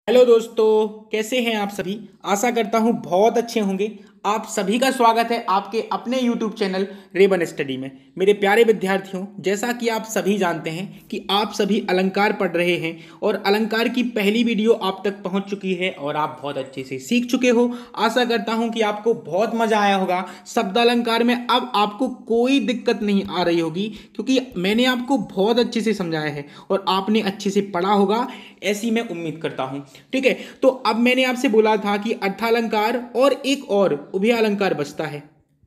Hello दोस्तों, कैसे हैं आप सभी। आशा करता हूं बहुत अच्छे होंगे। आप सभी का स्वागत है आपके अपने YouTube चैनल रेबन स्टडी में। मेरे प्यारे विद्यार्थियों, जैसा कि आप सभी जानते हैं कि आप सभी अलंकार पढ़ रहे हैं और अलंकार की पहली वीडियो आप तक पहुंच चुकी है और आप बहुत अच्छे से सीख चुके हो। आशा करता हूं कि आपको बहुत मजा आया होगा शब्द अलंकार में। अब आपको कोई दिक्कत नहीं आ रही होगी क्योंकि मैंने आपको बहुत अच्छे से समझाया है और आपने अच्छे से पढ़ा होगा, ऐसी मैं उम्मीद करता हूं। ठीक है, तो अब मैंने आपसे बोला था कि अर्थालंकार और एक और उभयालंकार बचता है।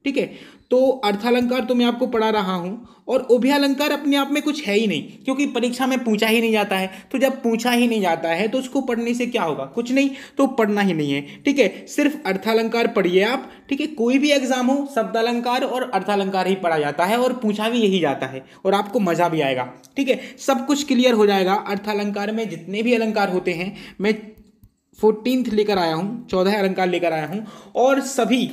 ठीक है, तो अर्थालंकार तो मैं आपको पढ़ा रहा हूं और उभयालंकार अपने आप में कुछ है ही नहीं, क्योंकि परीक्षा में पूछा ही नहीं जाता है। तो जब पूछा ही नहीं जाता है तो उसको पढ़ने से क्या होगा, कुछ नहीं, तो पढ़ना ही नहीं है। ठीक है, सिर्फ अर्थालंकार पढ़िए आप। ठीक है, कोई भी एग्जाम हो शब्दालंकार और अर्थालंकार ही पढ़ा जाता है और पूछा भी यही जाता है और आपको मजा भी आएगा। ठीक है, सब कुछ क्लियर हो जाएगा। अर्थालंकार में जितने भी अलंकार होते हैं मैं 14th लेकर आया हूँ, 14 अलंकार लेकर आया हूँ और सभी,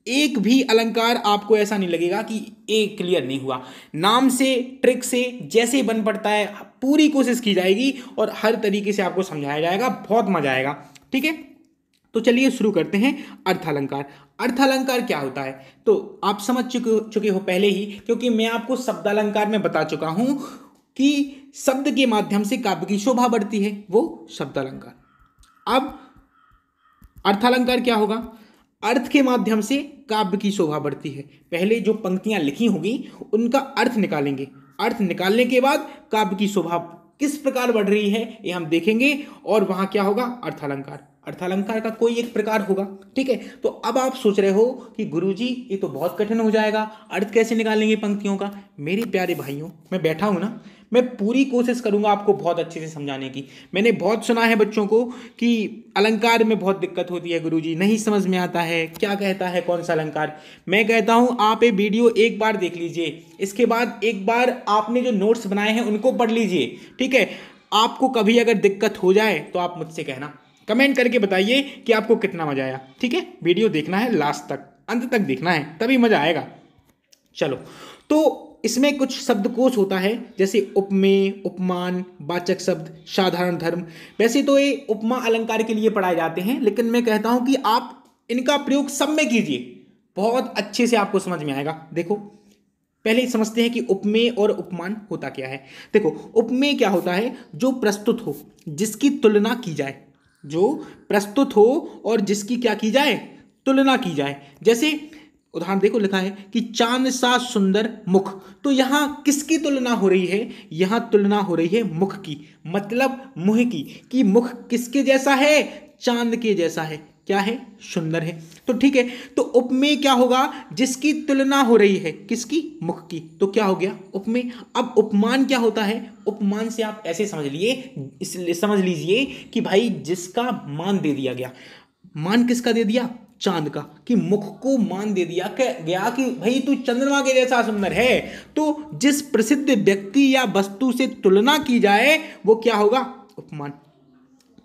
एक भी अलंकार आपको ऐसा नहीं लगेगा कि एक क्लियर नहीं हुआ। नाम से, ट्रिक से, जैसे बन पड़ता है पूरी कोशिश की जाएगी और हर तरीके से आपको समझाया जाएगा, बहुत मजा आएगा। ठीक है, तो चलिए शुरू करते हैं। अर्थालंकार। अर्थालंकार क्या होता है तो आप समझ चुके हो पहले ही, क्योंकि मैं आपको शब्दालंकार में बता चुका हूं कि शब्द के माध्यम से काव्य की शोभा बढ़ती है, वो शब्दालंकार। अब अर्थालंकार क्या होगा, अर्थ के माध्यम से काव्य की शोभा बढ़ती है। पहले जो पंक्तियां लिखी होंगी उनका अर्थ निकालेंगे, अर्थ निकालने के बाद काव्य की शोभा किस प्रकार बढ़ रही है ये हम देखेंगे और वहां क्या होगा, अर्थालंकार। अर्थालंकार का कोई एक प्रकार होगा। ठीक है, तो अब आप सोच रहे हो कि गुरुजी ये तो बहुत कठिन हो जाएगा, अर्थ कैसे निकालेंगे पंक्तियों का। मेरे प्यारे भाइयों, मैं बैठा हूं ना, मैं पूरी कोशिश करूंगा आपको बहुत अच्छे से समझाने की। मैंने बहुत सुना है बच्चों को कि अलंकार में बहुत दिक्कत होती है गुरुजी, नहीं समझ में आता है, क्या कहता है कौन सा अलंकार। मैं कहता हूं आप ये वीडियो एक बार देख लीजिए, इसके बाद एक बार आपने जो नोट्स बनाए हैं उनको पढ़ लीजिए। ठीक है, आपको कभी अगर दिक्कत हो जाए तो आप मुझसे कहना, कमेंट करके बताइए कि आपको कितना मजा आया। ठीक है, वीडियो देखना है लास्ट तक, अंत तक देखना है, तभी मजा आएगा। चलो, तो इसमें कुछ शब्दकोश होता है, जैसे उपमेय, उपमान, वाचक शब्द, साधारण धर्म। वैसे तो ये उपमा अलंकार के लिए पढ़ाए जाते हैं, लेकिन मैं कहता हूं कि आप इनका प्रयोग सब में कीजिए, बहुत अच्छे से आपको समझ में आएगा। देखो, पहले समझते हैं कि उपमेय और उपमान होता क्या है। देखो, उपमेय क्या होता है, जो प्रस्तुत हो, जिसकी तुलना की जाए, जो प्रस्तुत हो और जिसकी क्या की जाए, तुलना की जाए। जैसे उदाहरण देखो, लिखा है कि चांद सा सुंदर मुख, तो यहां किसकी तुलना हो रही है, यहां तुलना हो रही है मुख की, मतलब मुंह की, कि मुख किसके जैसा है, चांद के जैसा है, क्या है, सुंदर है। तो ठीक है, तो उपमेय क्या होगा, जिसकी तुलना हो रही है, किसकी, मुख की, तो क्या हो गया, उपमेय। अब उपमान क्या होता है, उपमान से आप ऐसे समझ लिए, इसलिए समझ लीजिए कि भाई जिसका मान दे दिया गया, मान किसका दे दिया, चांद का, कि मुख को मान दे दिया गया कि भाई तू चंद्रमा के जैसा सुंदर है। तो जिस प्रसिद्ध व्यक्ति या वस्तु से तुलना की जाए वो क्या होगा, उपमान।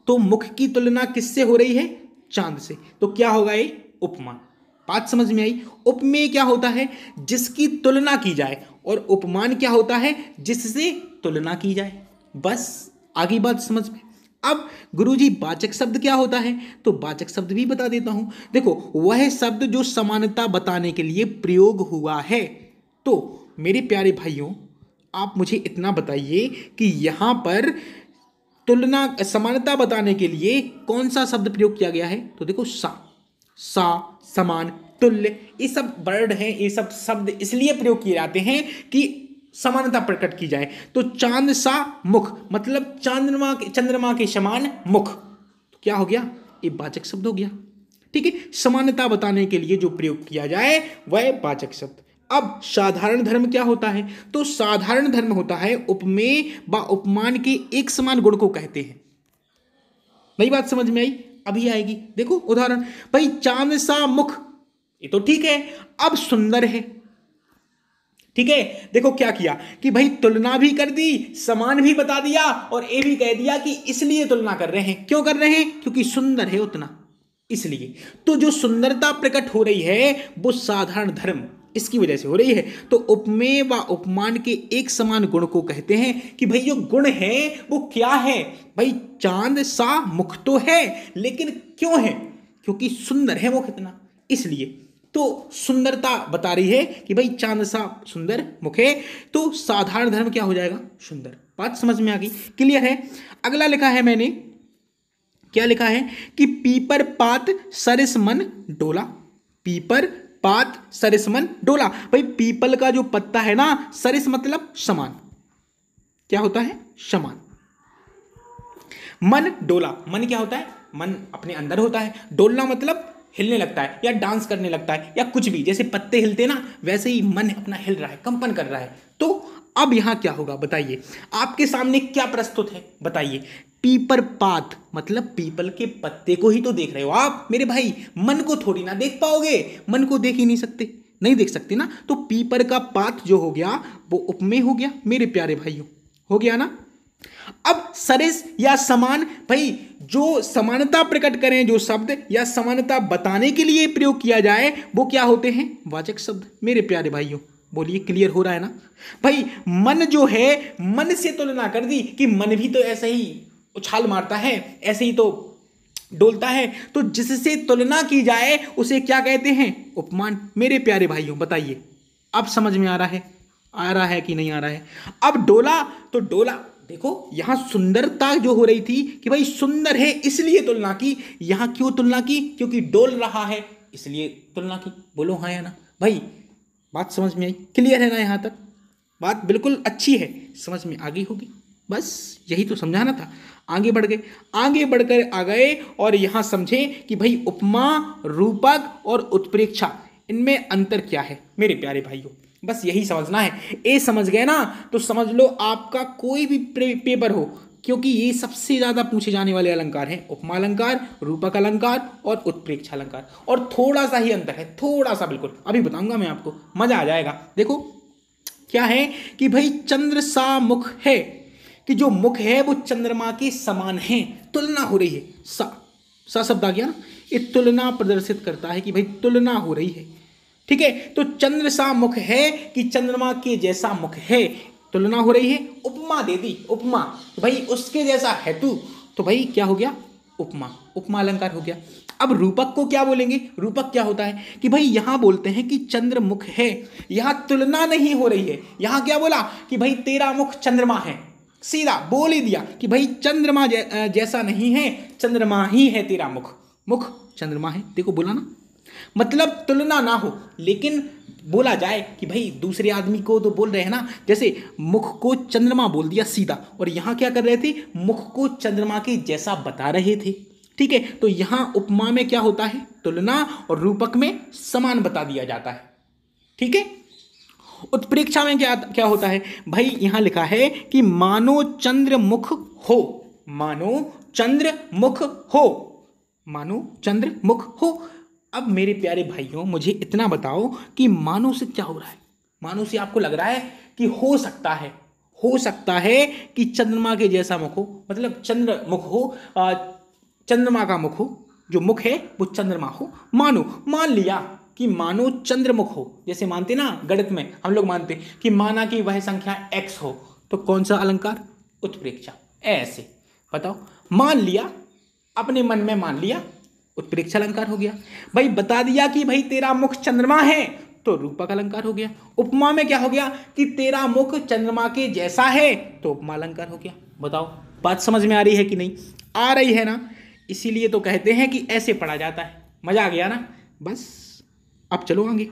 तो मुख की तुलना किससे हो रही है, चांद से, तो क्या होगा ये, उपमान। बात समझ में आई। उपमेय क्या होता है, जिसकी तुलना की जाए, और उपमान क्या होता है, जिससे तुलना की जाए। बस आगे बात समझ में। अब गुरुजी वाचक शब्द क्या होता है, तो वाचक शब्द भी बता देता हूं। देखो, वह शब्द जो समानता बताने के लिए प्रयोग हुआ है। तो मेरे प्यारे भाइयों, आप मुझे इतना बताइए कि यहां पर तुलना, समानता बताने के लिए कौन सा शब्द प्रयोग किया गया है, तो देखो सा, सा, समान, तुल्य, ये सब वर्ड हैं, ये सब शब्द इसलिए प्रयोग किए जाते हैं कि समानता प्रकट की जाए। तो चांद सा मुख, मतलब चंद्रमा के समान मुख, तो क्या हो गया, ये वाचक शब्द हो गया। ठीक है, समानता बताने के लिए जो प्रयोग किया जाए वह वाचक शब्द। अब साधारण धर्म क्या होता है, तो साधारण धर्म होता है उपमेय व उपमान के एक समान गुण को कहते हैं। नई बात समझ में आई, अभी आएगी। देखो उदाहरण, भाई चांद सा मुख, ये तो ठीक है, अब सुंदर है। ठीक है, देखो क्या किया कि भाई तुलना भी कर दी, समान भी बता दिया और ये भी कह दिया कि इसलिए तुलना कर रहे हैं। क्यों कर रहे हैं, क्योंकि सुंदर है उतना, इसलिए। तो जो सुंदरता प्रकट हो रही है वो साधारण धर्म, इसकी वजह से हो रही है। तो उपमेय व उपमान के एक समान गुण को कहते हैं कि भाई जो गुण है वो क्या है? भाई चांद सा मुख तो है, लेकिन क्यों है? क्योंकि सुंदर है वो कितना, इसलिए। तो सुंदरता बता रही है कि भाई चांद सा सुंदर मुख है, तो साधारण धर्म क्या हो जाएगा? सुंदर। बात समझ में आ गई? क्लियर है? अगला लिखा है मैंने, क्या लिखा है कि पीपर पात सरिस मन डोला। पीपर पात सरिस मन डोला। भाई पीपल का जो पत्ता है ना, सरिस मतलब समान, क्या होता है? समान। मन डोला, मन क्या होता है? मन अपने अंदर होता है। डोलना मतलब हिलने लगता है या डांस करने लगता है या कुछ भी, जैसे पत्ते हिलते ना वैसे ही मन अपना हिल रहा है, कंपन कर रहा है। तो अब यहां क्या होगा बताइए? आपके सामने क्या प्रस्तुत है बताइए? पीपर पात मतलब पीपल के पत्ते को ही तो देख रहे हो आप मेरे भाई, मन को थोड़ी ना देख पाओगे, मन को देख ही नहीं सकते, नहीं देख सकते ना। तो पीपर का पात जो हो गया वो उपमेय हो गया मेरे प्यारे भाइयों, हो गया ना। अब सरिस या समान, भाई जो समानता प्रकट करें, जो शब्द या समानता बताने के लिए प्रयोग किया जाए वो क्या होते हैं? वाचक शब्द मेरे प्यारे भाइयों। बोलिए, क्लियर हो रहा है ना? भाई मन जो है, मन से तुलना कर दी कि मन भी तो ऐसे ही उछाल मारता है, ऐसे ही तो डोलता है, तो जिससे तुलना की जाए उसे क्या कहते हैं? उपमान मेरे प्यारे भाइयों। बताइए अब समझ में आ रहा है? आ रहा है कि नहीं आ रहा है? अब डोला, तो डोला देखो यहां सुंदरता जो हो रही थी कि भाई सुंदर है इसलिए तुलना की। यहां क्यों तुलना की? क्योंकि डोल रहा है इसलिए तुलना की। बोलो हाँ या ना भाई? बात समझ में आई? क्लियर है ना? यहां तक बात बिल्कुल अच्छी है, समझ में आ गई होगी। बस यही तो समझाना था। आगे बढ़ गए, आगे बढ़कर आ गए और यहां समझे कि भाई उपमा, रूपक और उत्प्रेक्षा, इनमें अंतर क्या है मेरे प्यारे भाइयों। बस यही समझना है। ए समझ गए ना तो समझ लो आपका कोई भी पेपर हो, क्योंकि ये सबसे ज्यादा पूछे जाने वाले अलंकार हैं, उपमा अलंकार, रूपक अलंकार और उत्प्रेक्षा अलंकार। और थोड़ा सा ही अंतर है, थोड़ा सा, बिल्कुल अभी बताऊंगा मैं आपको, मजा आ जाएगा। देखो क्या है कि भाई चंद्र सा मुख है, कि जो मुख है वो चंद्रमा के समान है, तुलना हो रही है। सा शब्द आ गया ना, ये तुलना प्रदर्शित करता है कि भाई तुलना हो रही है। ठीक है, तो चंद्र सा मुख है कि चंद्रमा के जैसा मुख है, तुलना हो रही है। उपमा दे दी, उपमा भाई उसके जैसा है तू, तो भाई क्या हो गया? उपमा, उपमा अलंकार हो गया। अब रूपक को क्या बोलेंगे? रूपक क्या होता है कि भाई यहां बोलते हैं कि चंद्र मुख है, यहां तुलना नहीं हो रही है। यहां क्या बोला कि भाई तेरा मुख चंद्रमा है, सीधा बोल ही दिया कि भाई चंद्रमा जैसा नहीं है, चंद्रमा ही है तेरा मुख, मुख चंद्रमा है। देखो बोला ना, मतलब तुलना ना हो, लेकिन बोला जाए कि भाई दूसरे आदमी को तो बोल रहे हैं ना, जैसे मुख को चंद्रमा बोल दिया सीधा, और यहां क्या कर रहे थे? मुख को चंद्रमा के जैसा बता रहे थे। ठीक है, तो यहां उपमा में क्या होता है? तुलना, और रूपक में समान बता दिया जाता है। ठीक है, उत्प्रेक्षा में क्या क्या होता है? भाई यहां लिखा है कि मानो चंद्र मुख हो, मानो चंद्र मुख हो, मानो चंद्र मुख हो। अब मेरे प्यारे भाइयों मुझे इतना बताओ कि मानो से क्या हो रहा है? मानो से आपको लग रहा है कि हो सकता है, हो सकता है कि चंद्रमा के जैसा मुख हो, मतलब चंद्र मुख हो, चंद्रमा का मुख हो, जो मुख है वो चंद्रमा हो। मानो, मान लिया कि मानो चंद्रमुख हो, जैसे मानते ना गणित में हम लोग मानते कि माना कि वह संख्या x हो, तो कौन सा अलंकार? उत्प्रेक्षा। ऐसे बताओ, मान लिया, अपने मन में मान लिया, उत्प्रेक्षा अलंकार हो गया। भाई बता दिया कि भाई तेरा मुख चंद्रमा है, तो रूपक अलंकार हो गया। उपमा में क्या हो गया कि तेरा मुख चंद्रमा के जैसा है, तो उपमा अलंकार हो गया। बताओ बात समझ में आ रही है कि नहीं? आ रही है ना? इसीलिए तो कहते हैं कि ऐसे पढ़ा जाता है। मजा आ गया ना? बस अब चलो आगे।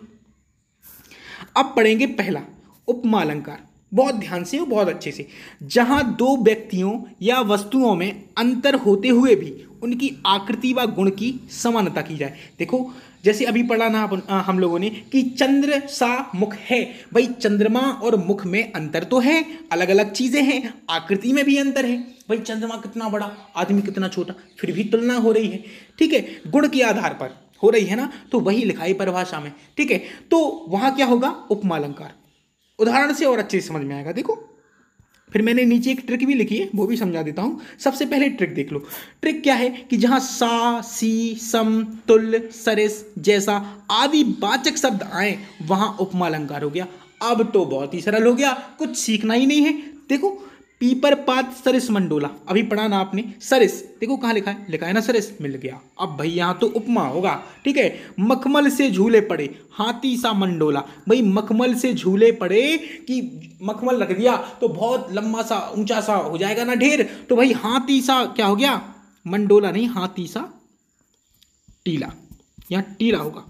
अब पढ़ेंगे पहला उपमा अलंकार, बहुत ध्यान से और बहुत अच्छे से। जहां दो व्यक्तियों या वस्तुओं में अंतर होते हुए भी उनकी आकृति व गुण की समानता की जाए। देखो जैसे अभी पढ़ा ना हम लोगों ने कि चंद्र सा मुख है, भाई चंद्रमा और मुख में अंतर तो है, अलग अलग चीजें हैं, आकृति में भी अंतर है। भाई चंद्रमा कितना बड़ा, आदमी कितना छोटा, फिर भी तुलना हो रही है। ठीक है, गुण के आधार पर हो रही है ना, तो वही लिखाई परिभाषा में। ठीक है, तो वहां क्या होगा? उपमा अलंकार। उदाहरण से और अच्छे से समझ में आएगा। देखो फिर मैंने नीचे एक ट्रिक भी लिखी है, वो भी समझा देता हूं। सबसे पहले ट्रिक देख लो। ट्रिक क्या है कि जहां सा, सी, सम, तुल्य, सरिस, जैसा आदि वाचक शब्द आए वहां उपमा अलंकार हो गया। अब तो बहुत ही सरल हो गया, कुछ सीखना ही नहीं है। देखो, पीपर पात सरिस मंडोला, अभी पढ़ा ना आपने। सरिस देखो कहाँ लिखा है ना, सरिस मिल गया। अब भाई यहाँ तो उपमा होगा, ठीक है। मखमल से झूले पड़े हाथी सा मंडोला, भाई मखमल से झूले पड़े कि मखमल रख दिया तो बहुत लंबा सा ऊंचा सा हो जाएगा ना ढेर, तो भाई हाथी सा क्या हो गया, मंडोला नहीं, हाथी सा टीला, यहाँ टीला होगा,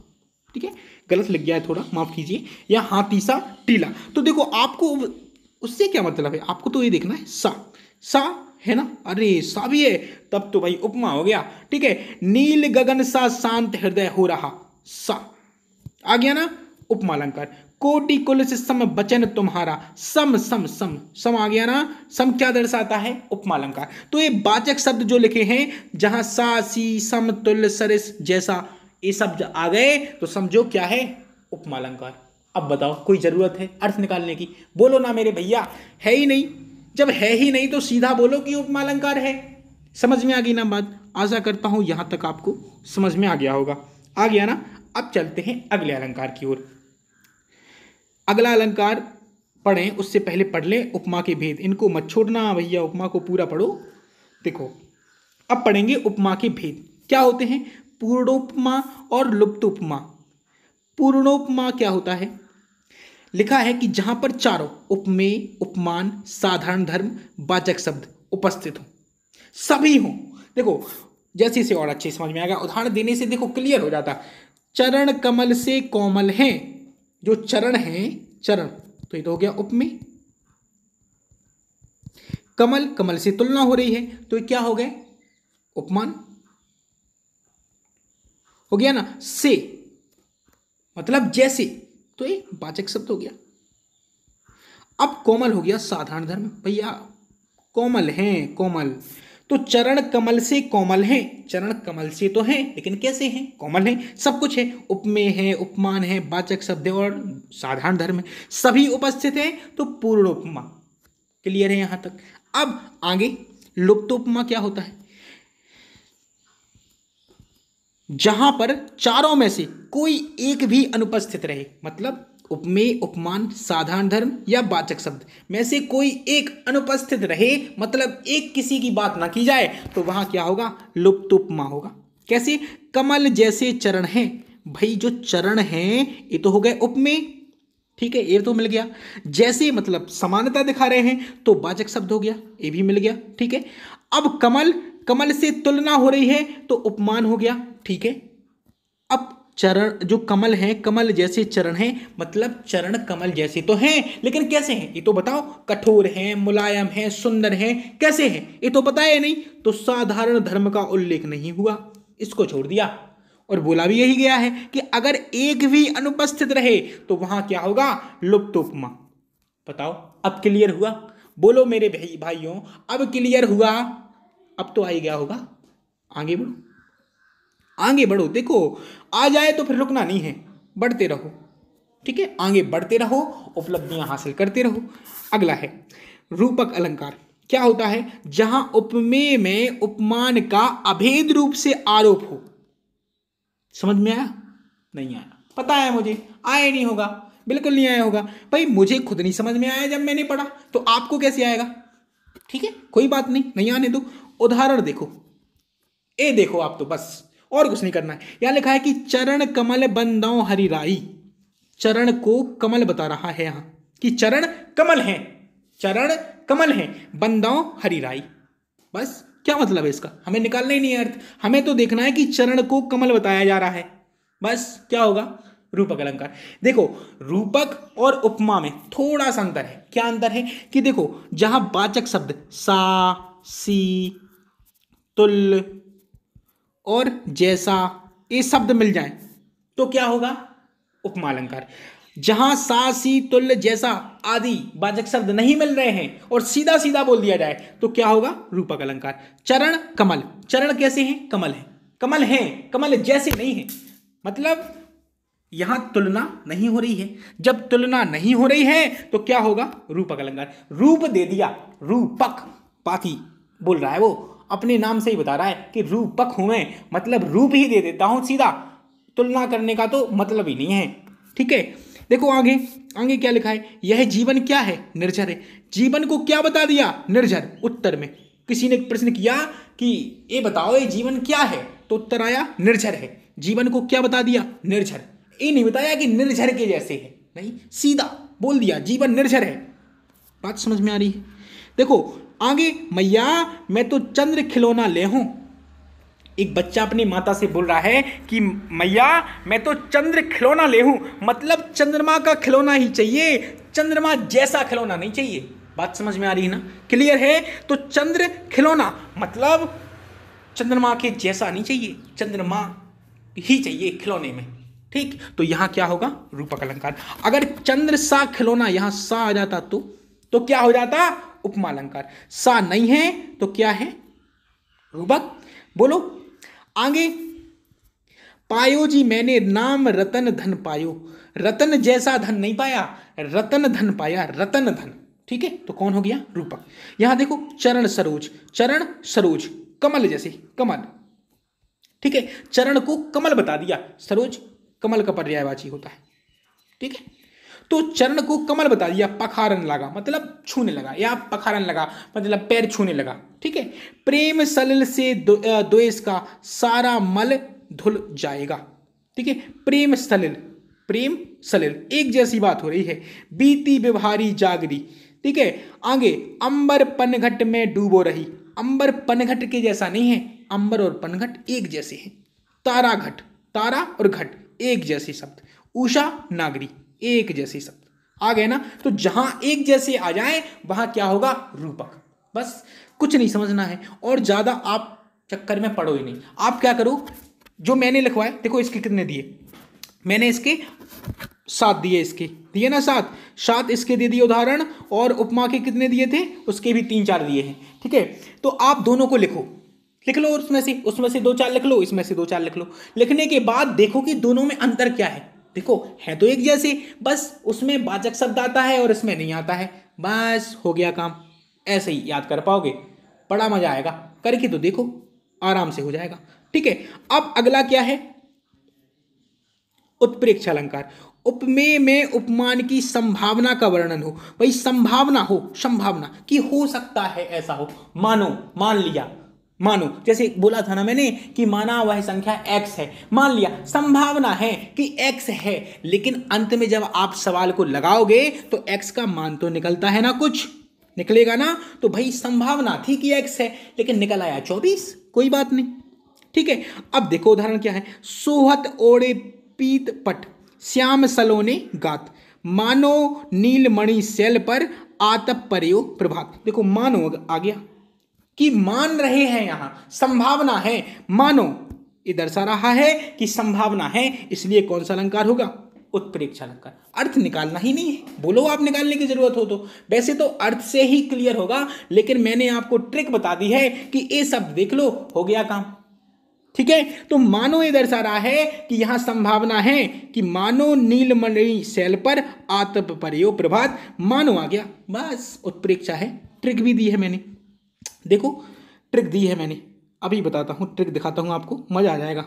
ठीक है। गलत लिख गया है थोड़ा, माफ कीजिए। या हाथी सा टीला। तो देखो आपको उससे क्या मतलब है, आपको तो ये देखना है सा है ना, अरे सा भी है, तब तो भाई उपमा हो गया, ठीक है। नील गगन सा शांत हृदय हो रहा, सा आ गया ना, उपमा अलंकार। कोटि कुल से सम बचन तुम्हारा, सम सम सम सम आ गया ना। सम क्या दर्शाता है, उपमा अलंकार। तो ये वाचक शब्द जो लिखे हैं, जहां सा, सी, सम, तुल्य, सरिस, जैसा, ये शब्द आ गए तो समझो क्या है, उपमा अलंकार। अब बताओ, कोई जरूरत है अर्थ निकालने की? बोलो ना मेरे भैया, है ही नहीं। जब है ही नहीं तो सीधा बोलो कि उपमा अलंकार है। समझ में आ गई ना बात? आशा करता हूं यहां तक आपको समझ में आ गया होगा। आ गया ना? अब चलते हैं अगले अलंकार की ओर। अगला अलंकार पढ़ें उससे पहले पढ़ लें उपमा के भेद। इनको मत छोड़ना भैया, उपमा को पूरा पढ़ो। देखो, अब पढ़ेंगे उपमा के भेद क्या होते हैं। पूर्णोपमा और लुप्तोपमा। पूर्णोपमा क्या होता है, लिखा है कि जहां पर चारों उपमेय, उपमान, साधारण धर्म, वाचक शब्द उपस्थित हो, सभी हो। देखो, जैसे इसे और अच्छे समझ में आएगा, उदाहरण देने से देखो क्लियर हो जाता। चरण कमल से कोमल हैं, जो चरण हैं, चरण तो ये तो हो गया उपमेय। कमल, कमल से तुलना हो रही है तो ये क्या हो गए, उपमान हो गया ना। से मतलब जैसे, तो ये वाचक शब्द हो गया। अब कोमल हो गया साधारण धर्म, भैया कोमल हैं, कोमल तो चरण कमल से कोमल हैं। चरण कमल से तो हैं लेकिन कैसे हैं, कोमल हैं, सब कुछ है, उपमेय है, उपमान है, वाचक शब्द है और साधारण धर्म है, सभी उपस्थित हैं, तो पूर्ण उपमा। क्लियर है यहां तक? अब आगे लुप्तोपमा क्या होता है, जहां पर चारों में से कोई एक भी अनुपस्थित रहे, मतलब उपमेय, उपमान, साधारण धर्म या वाचक शब्द में से कोई एक अनुपस्थित रहे, मतलब एक किसी की बात ना की जाए, तो वहां क्या होगा, लुप्तोपमा होगा। कैसे, कमल जैसे चरण हैं, भाई जो चरण हैं ये तो हो गए उपमेय, ठीक है, ये तो मिल गया। जैसे मतलब समानता दिखा रहे हैं तो वाचक शब्द हो गया, ये भी मिल गया, ठीक है। अब कमल, कमल से तुलना हो रही है तो उपमान हो गया, ठीक है। अब चरण, जो कमल है, कमल जैसे चरण हैं, मतलब चरण कमल जैसे तो हैं लेकिन कैसे हैं ये तो बताओ, कठोर हैं, मुलायम हैं, सुंदर हैं, कैसे हैं ये तो बताया नहीं, तो साधारण धर्म का उल्लेख नहीं हुआ, इसको छोड़ दिया। और बोला भी यही गया है कि अगर एक भी अनुपस्थित रहे तो वहां क्या होगा, लुप्तोपमा। बताओ अब क्लियर हुआ? बोलो मेरे भाइयों, अब क्लियर हुआ? अब तो आ ही गया होगा। आगे बढ़ो, आगे बढ़ो। देखो, आ जाए तो फिर रुकना नहीं है, बढ़ते रहो, ठीक है, आगे बढ़ते रहो, उपलब्धियां हासिल करते रहो। अगला है रूपक अलंकार। क्या होता है, जहां उपमेय में उपमान का अभेद रूप से आरोप हो। समझ में आया? नहीं आया? पता है मुझे, आया नहीं होगा, बिल्कुल नहीं आया होगा भाई, मुझे खुद नहीं समझ में आया जब मैंने पढ़ा, तो आपको कैसे आएगा? ठीक है, कोई बात नहीं, नहीं आने दो। उदाहरण देखो, ए देखो आप तो बस, और कुछ नहीं करना है। यहां लिखा है कि चरण कमल बंदाओ हरिराई। चरण को कमल बता रहा है यहां कि चरण कमल है, चरण कमल है, बंदाओ हरिराई। बस क्या मतलब है इसका, हमें निकालना ही नहीं है अर्थ, हमें तो देखना है कि चरण को कमल बताया जा रहा है। बस क्या होगा, रूपक अलंकार। देखो, रूपक और उपमा में थोड़ा सा अंतर है। क्या अंतर है कि देखो, जहां वाचक शब्द सा, सी, तुल्य और जैसा ये शब्द मिल जाए तो क्या होगा, उपमा अलंकार। जहां सा, सी, तुल्य, जैसा आदि वाचक शब्द नहीं मिल रहे हैं और सीधा सीधा बोल दिया जाए तो क्या होगा, रूपक अलंकार। चरण कमल, चरण कैसे हैं, कमल है, कमल है, कमल जैसे नहीं है, मतलब यहां तुलना नहीं हो रही है। जब तुलना नहीं हो रही है तो क्या होगा? रूपक अलंकार। रूप दे दिया, रूपक, पाती बोल रहा है वो, अपने नाम से ही बता रहा है कि रूपक हूं मैं, मतलब रूप ही दे देता हूं सीधा, तुलना करने का तो मतलब ही नहीं है। ठीक है, देखो आगे, आगे क्या लिखा है? यह जीवन क्या है? निर्जर है। जीवन को क्या बता दिया? निर्जर। उत्तर में किसी ने प्रश्न किया कि ये बताओ ये जीवन क्या है, तो उत्तर आया निर्जर है। जीवन को क्या बता दिया? निर्जर। ये नहीं बताया कि निर्जर के जैसे है, नहीं, सीधा बोल दिया जीवन निर्जर है। बात समझ में आ रही है? देखो आगे, मैया मैं तो चंद्र खिलौना ले हूं। एक बच्चा अपनी माता से बोल रहा है कि मैया मैं तो चंद्र खिलौना ले हूं, मतलब चंद्रमा का खिलौना ही चाहिए, चंद्रमा जैसा खिलौना नहीं चाहिए। बात समझ में आ रही है ना? क्लियर है? तो चंद्र खिलौना मतलब चंद्रमा के जैसा नहीं चाहिए, चंद्रमा ही चाहिए खिलौने में। ठीक, तो यहां क्या होगा? रूपक अलंकार। अगर चंद्र सा खिलौना, यहां सा आ जाता तो क्या हो जाता? उपमा अलंकार। सा नहीं है तो क्या है? रूपक। बोलो आगे। पायो जी मैंने नाम रतन धन पायो। रतन जैसा धन नहीं पाया, रतन धन पाया, रतन धन। ठीक है, तो कौन हो गया? रूपक। यहां देखो, चरण सरोज, चरण सरोज, कमल जैसे, कमल। ठीक है, चरण को कमल बता दिया, सरोज कमल का पर्यायवाची होता है। ठीक है, तो चरण को कमल बता दिया। पखारन लगा मतलब छूने लगा, या पखारन लगा मतलब पैर छूने लगा। ठीक है, प्रेम सलिल से द्वेष का सारा मल धुल जाएगा। ठीक है, प्रेम सलिल, प्रेम सलिल एक जैसी बात हो रही है। बीती व्यवहारी जागरी। ठीक है, आगे, अंबर पनघट में डूबो रही। अंबर पनघट के जैसा नहीं है, अंबर और पनघट एक जैसे हैं। तारा घट, तारा और घट एक जैसे शब्द। उषा नागरी एक जैसे शब्द। आ गए ना? तो जहां एक जैसे आ जाए वहां क्या होगा? रूपक। बस कुछ नहीं समझना है, और ज्यादा आप चक्कर में पड़ो ही नहीं। आप क्या करो, जो मैंने लिखवाए, देखो इसके कितने दिए मैंने, इसके 7 दिए, इसके दिए ना 7, 7 इसके दे दिए उदाहरण, और उपमा के कितने दिए थे, उसके भी 3-4 दिए हैं। ठीक है, तो आप दोनों को लिखो, लिख लो, उसमें से 2-4 लिख लो, इसमें से 2-4 लिख लो। लिखने के बाद देखो कि दोनों में अंतर क्या है। देखो है तो एक जैसे, बस उसमें वाचक शब्द आता है और इसमें नहीं आता है, बस हो गया काम। ऐसे ही याद कर पाओगे, बड़ा मजा आएगा, करके तो देखो, आराम से हो जाएगा। ठीक है, अब अगला क्या है? उत्प्रेक्ष अलंकार। उपमेय में उपमान की संभावना का वर्णन हो। भाई संभावना हो, संभावना कि हो सकता है ऐसा हो, मानो, मान लिया, मानो जैसे बोला था ना मैंने कि माना वह संख्या x है, मान लिया, संभावना है कि x है, लेकिन अंत में जब आप सवाल को लगाओगे तो x का मान तो निकलता है ना, कुछ निकलेगा ना। तो भाई संभावना थी कि x है, लेकिन निकल आया 24, कोई बात नहीं। ठीक है, अब देखो उदाहरण क्या है। सोहत ओढ़े पीत पट, श्याम सलोने गात, मानो नीलमणि शैल पर आतप पर्यो प्रभात। देखो मानो आ गया कि मान रहे हैं, यहां संभावना है, मानो ये दर्शा रहा है कि संभावना है, इसलिए कौन सा अलंकार होगा? उत्प्रेक्ष अलंकार। अर्थ निकालना ही नहीं है, बोलो आप निकालने की जरूरत हो तो, वैसे तो अर्थ से ही क्लियर होगा, लेकिन मैंने आपको ट्रिक बता दी है कि ये शब्द देख लो, हो गया काम। ठीक है, तो मानो ये दर्शा रहा है कि यहां संभावना है कि मानो नीलमणि शैल पर आतप पर्यो प्रभात, मानो आ गया, बस उत्प्रेक्षा है। ट्रिक भी दी है मैंने, देखो ट्रिक दी है मैंने, अभी बताता हूं, ट्रिक दिखाता हूं आपको, मजा आ जाएगा।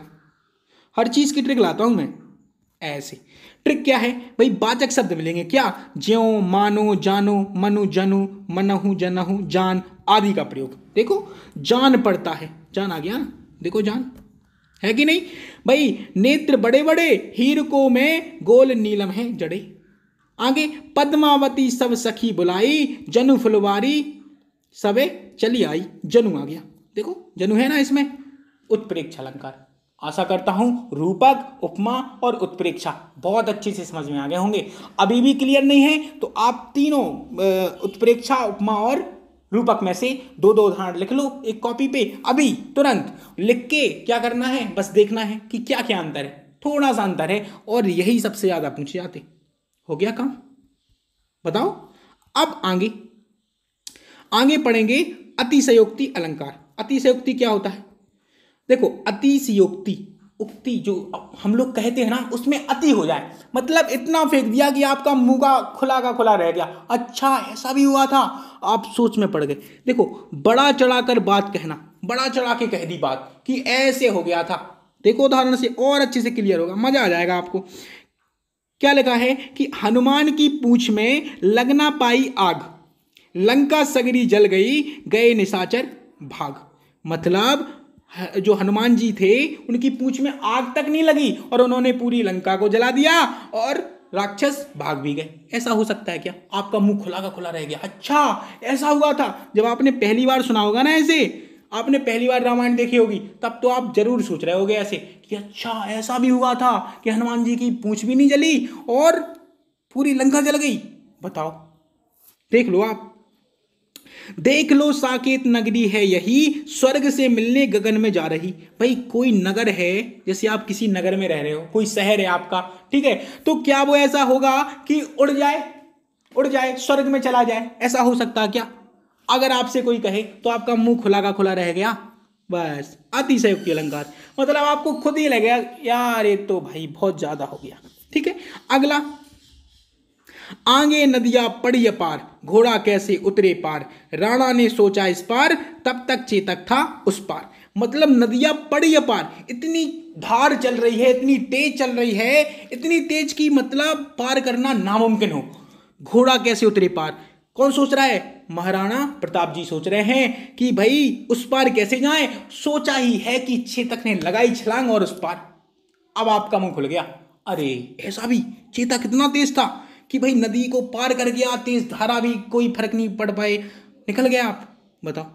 हर चीज की ट्रिक लाता हूं मैं ऐसे। ट्रिक क्या है भाई? वाचक शब्द मिलेंगे क्या? ज्यों, मानो, जानो, मनु, जनु, मनहु, जनहु, जान आदि का प्रयोग। देखो जान पड़ता है, जान आ गया ना, देखो जान है कि नहीं भाई। नेत्र बड़े बड़े हीरको में गोल नीलम है जड़े। आगे, पद्मावती सब सखी बुलाई, जनु फुलवारी सबे चली आई, जनु आ गया, देखो जनु है ना इसमें। उत्प्रेक्ष अलंकार। आशा करता हूं रूपक, उपमा और उत्प्रेक्षा बहुत अच्छे से समझ में आ गए होंगे। अभी भी क्लियर नहीं है तो आप तीनों उत्प्रेक्षा, उपमा और रूपक में से 2-2 उदाहरण लिख लो एक कॉपी पे, अभी तुरंत लिख के क्या करना है, बस देखना है कि क्या क्या अंतर है, थोड़ा सा अंतर है, और यही सबसे ज्यादा पूछे जाते। हो गया काम, बताओ। अब आगे आगे पढ़ेंगे अतिशयोक्ति अलंकार। अतिशयोक्ति क्या होता है? देखो अतिशयोक्ति उक्ति जो हम लोग कहते हैं ना उसमें अति हो जाए, मतलब इतना फेंक दिया कि आपका मुंह का खुला रह गया। अच्छा ऐसा भी हुआ था, आप सोच में पड़ गए। देखो बड़ा चढ़ा कर बात कहना, बड़ा चढ़ा के कह दी बात कि ऐसे हो गया था। देखो उदाहरण से और अच्छे से क्लियर होगा, मजा आ जाएगा आपको। क्या लिखा है कि हनुमान की पूंछ में लग ना पाई आग, लंका सगरी जल गई, गए निशाचर भाग। मतलब जो हनुमान जी थे उनकी पूंछ में आग तक नहीं लगी और उन्होंने पूरी लंका को जला दिया और राक्षस भाग भी गए। ऐसा हो सकता है क्या? आपका मुंह खुला का खुला रह गया। अच्छा ऐसा हुआ था। जब आपने पहली बार सुना होगा ना, ऐसे आपने पहली बार रामायण देखी होगी, तब तो आप जरूर सोच रहे होगे ऐसे कि अच्छा ऐसा भी हुआ था कि हनुमान जी की पूंछ भी नहीं जली और पूरी लंका जल गई। बताओ, देख लो आप, देख लो साकेत नगरी है यही, स्वर्ग से मिलने गगन में जा रही। भाई कोई नगर है, जैसे आप किसी नगर में रह रहे हो, कोई शहर है आपका, ठीक है, तो क्या वो ऐसा होगा कि उड़ जाए स्वर्ग में चला जाए? ऐसा हो सकता है क्या? अगर आपसे कोई कहे तो आपका मुंह खुला का खुला रह गया। बस अतिशयोक्ति अलंकार, मतलब आपको खुद ही लगेगा यार ये तो भाई बहुत ज्यादा हो गया। ठीक है, अगला, आगे नदियां पड़ी अपार, घोड़ा कैसे उतरे पार, राणा ने सोचा इस पार, तब तक चेतक था उस पार। मतलब नदियां पड़ी अपार, इतनी धार चल रही है, इतनी तेज चल रही है, इतनी तेज की मतलब पार करना नामुमकिन हो। घोड़ा कैसे उतरे पार, कौन सोच रहा है? महाराणा प्रताप जी सोच रहे हैं कि भाई उस पार कैसे जाएं। सोचा ही है कि चेतक ने लगाई छलांग और उस पार। अब आपका मुंह खुल गया, अरे ऐसा भी? चेतक कितना तेज था कि भाई नदी को पार कर गया, तेज धारा भी कोई फर्क नहीं पड़ पाए, निकल गया। आप बताओ,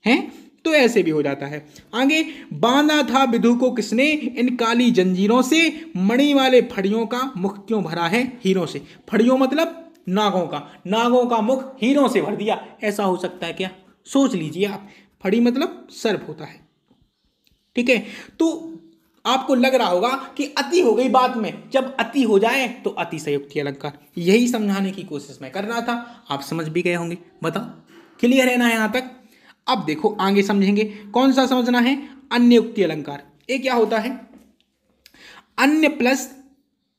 हैं? तो ऐसे भी हो जाता है। आगे, बांधा था विधु को किसने, इन काली जंजीरों से, मणि वाले फड़ियों का मुख क्यों भरा है हीरों से। फड़ियों मतलब नागों का मुख हीरों से भर दिया। ऐसा हो सकता है क्या? सोच लीजिए आप, फड़ी मतलब सर्प होता है। ठीक है, तो आपको लग रहा होगा कि अति हो गई बात में। जब अति हो जाए तो अतिशयोक्ति अलंकार, यही समझाने की कोशिश मैं कर रहा था। आप समझ भी गए होंगे। बताओ, क्लियर है ना यहां तक? अब देखो आगे समझेंगे, कौन सा समझना है? अन्य उक्ति अलंकार। ये क्या होता है? अन्य प्लस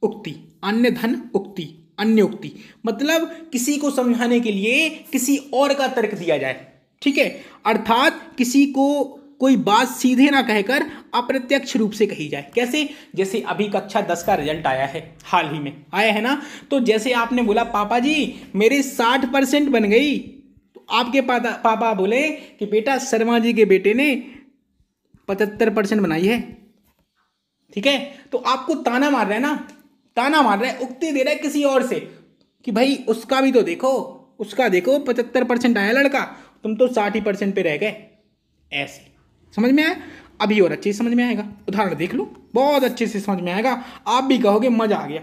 उक्ति, अन्य धन उक्ति, अन्य उक्ति मतलब किसी को समझाने के लिए किसी और का तर्क दिया जाए। ठीक है, अर्थात किसी को कोई बात सीधे ना कहकर अप्रत्यक्ष रूप से कही जाए। कैसे? जैसे अभी कक्षा 10 का रिजल्ट आया है, हाल ही में आया है ना, तो जैसे आपने बोला पापा जी मेरे 60% बन गई, तो आपके पापा बोले कि बेटा शर्मा जी के बेटे ने 75% बनाई है। ठीक है, तो आपको ताना मार रहा है ना, ताना मार रहा है, उक्ति दे रहा है किसी और से कि भाई उसका भी तो देखो, उसका देखो 75% आया लड़का, तुम तो 60% पे रह गए। ऐसे समझ में आया? अभी और अच्छे से समझ में आएगा, उदाहरण देख लो, बहुत अच्छे से समझ में आएगा, आप भी कहोगे मजा आ गया।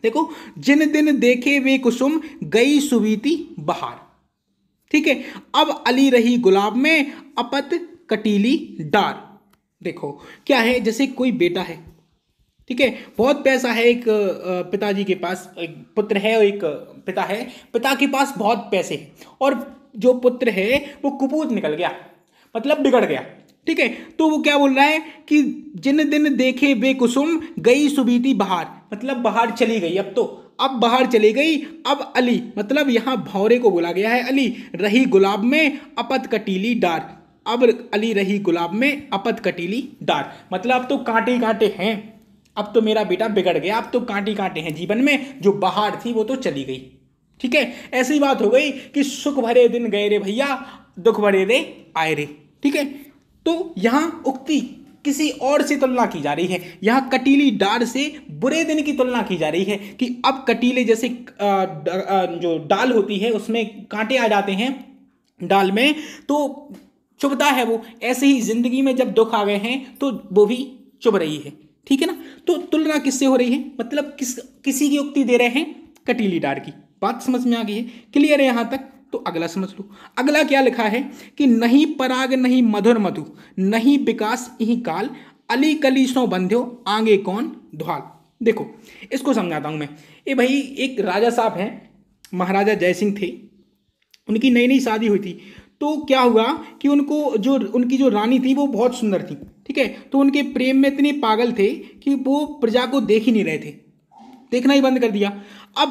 देखो, जिन दिन देखे वे कुसुम, गई सुबीती बहार। ठीक है, अब अली रही गुलाब में, अपत कटीली डार। देखो क्या है, जैसे कोई बेटा है, ठीक है, बहुत पैसा है, एक पिताजी के पास एक पुत्र है और एक पिता है, पिता के पास बहुत पैसे हैं और जो पुत्र है वो कुपूत निकल गया, मतलब बिगड़ गया। ठीक है, तो वो क्या बोल रहा है कि जिन दिन देखे वे कुसुम, गई सुबीती बहार, मतलब बहार चली गई। अब बहार चली गई, अब अली मतलब यहां भौरे को बोला गया है, अली रही गुलाब में, अपत कटीली डार। अब अली रही गुलाब में, अपत कटीली डार मतलब अब तो कांटे कांटे हैं, अब तो मेरा बेटा बिगड़ गया, अब तो कांटे कांटे हैं जीवन में, जो बहार थी वो तो चली गई। ठीक है, ऐसी बात हो गई कि सुख भरे दिन गए रे भैया, दुख भरे रे आए रे। ठीक है, तो यहां उक्ति किसी और से तुलना की जा रही है, यहां कटीली डार से बुरे दिन की तुलना की जा रही है कि अब कटीले जैसे जो डाल होती है उसमें कांटे आ जाते हैं डाल में, तो चुभता है वो, ऐसे ही जिंदगी में जब दुख आ गए हैं तो वो भी चुभ रही है। ठीक है ना, तो तुलना किससे हो रही है, मतलब किसी की उक्ति दे रहे हैं, कटीली डार की। बात समझ में आ गई है? क्लियर है यहां तक? तो अगला समझ लो, अगला क्या लिखा है कि नहीं पराग नहीं मधुर मधु, नहीं विकास यही काल, अली कली सो बंध्यो, आगे कौन ध्वाल। देखो इसको समझाता हूं मैं। ये भाई एक राजा साहब हैं, महाराजा जयसिंह थे, उनकी नई नई शादी हुई थी, तो क्या हुआ कि उनकी जो रानी थी वो बहुत सुंदर थी। ठीक है। तो उनके प्रेम में इतने पागल थे कि वो प्रजा को देख ही नहीं रहे थे, देखना ही बंद कर दिया। अब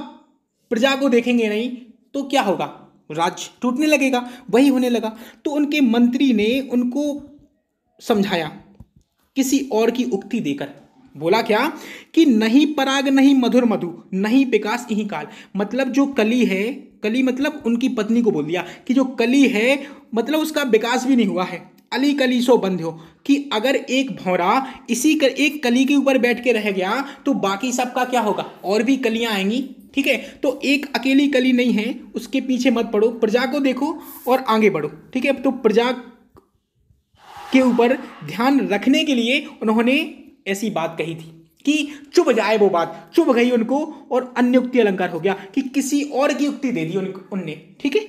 प्रजा को देखेंगे नहीं तो क्या होगा, राज्य टूटने लगेगा। वही होने लगा। तो उनके मंत्री ने उनको समझाया किसी और की उक्ति देकर। बोला क्या कि नहीं पराग नहीं मधुर मधु नहीं विकास यही काल। मतलब जो कली है, कली मतलब उनकी पत्नी को बोल दिया कि जो कली है मतलब उसका विकास भी नहीं हुआ है। अली कली सो बंध हो, कि अगर एक भौरा एक कली के ऊपर बैठ के रह गया तो बाकी सबका क्या होगा, और भी कलियां आएंगी। ठीक है। तो एक अकेली कली नहीं है, उसके पीछे मत पड़ो, प्रजा को देखो और आगे बढ़ो। ठीक है। तो प्रजा के ऊपर ध्यान रखने के लिए उन्होंने ऐसी बात कही थी कि चुभ जाए वो बात, चुभ गई उनको और अन्य उक्ति अलंकार हो गया कि किसी और की उक्ति दे दी उनने। ठीक है।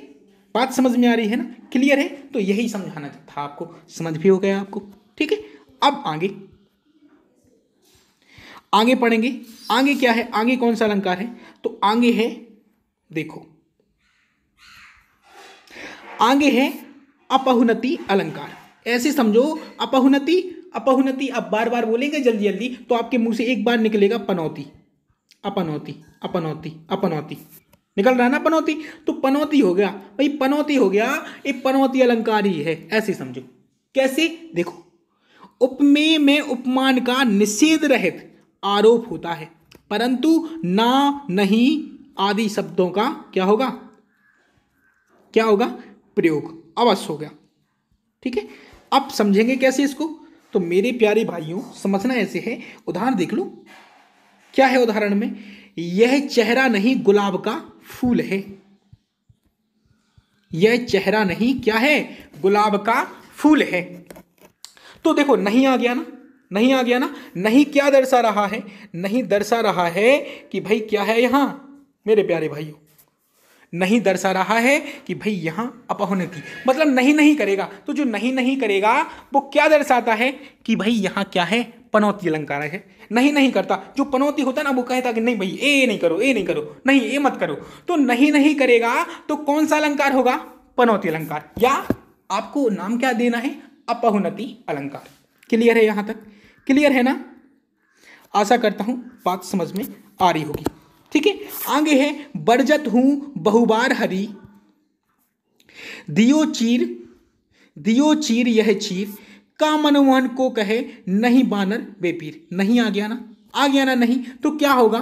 बात समझ में आ रही है ना, क्लियर है। तो यही समझाना था आपको, समझ भी हो गया आपको। ठीक है। अब आगे पढ़ेंगे। आगे क्या है, आगे कौन सा अलंकार है, तो आगे है, देखो आगे है अपहुनति अलंकार। ऐसे समझो, अपहुनति अब बार बार बोलेंगे जल्दी जल्दी तो आपके मुंह से एक बार निकलेगा पनौती, अपनौती अपनौती अपनौती, निकल रहा है ना पनौती। तो पनौती हो गया भाई, पनौती हो गया, ये पनौती अलंकार ही है, ऐसे समझो। कैसे, देखो, उपमेय में उपमान का निषेध रहित आरोप होता है, परंतु ना नहीं आदि शब्दों का क्या होगा, प्रयोग अवश्य हो गया। ठीक है। अब समझेंगे कैसे इसको, तो मेरे प्यारे भाइयों समझना ऐसे है, उदाहरण देख लो। क्या है उदाहरण में, यह चेहरा नहीं गुलाब का फूल है। यह चेहरा नहीं क्या है, गुलाब का फूल है। तो देखो नहीं आ गया ना, नहीं आ गया ना। नहीं क्या दर्शा रहा है, नहीं दर्शा रहा है कि भाई क्या है यहां मेरे प्यारे भाइयों, नहीं दर्शा रहा है कि भाई यहां अपहुनति, मतलब नहीं नहीं करेगा। तो जो नहीं नहीं करेगा वो क्या दर्शाता है कि भाई यहां क्या है, पनौती अलंकार है। नहीं नहीं करता, जो पनौती होता ना वो कहता कि नहीं भाई ए नहीं करो, ए नहीं करो, नहीं ए मत करो। तो नहीं नहीं करेगा तो कौन सा अलंकार होगा, पनौती अलंकार, या आपको नाम क्या देना है, अपहुनति अलंकार। क्लियर है, यहां तक क्लियर है ना। आशा करता हूं बात समझ में आ रही होगी। ठीक है। आगे है, बरजत हूं बहुबार हरी दियो चीर यह चीर का मनमोहन को कहे नहीं बानर बेपीर। नहीं आ गया ना, आ गया ना नहीं। तो क्या होगा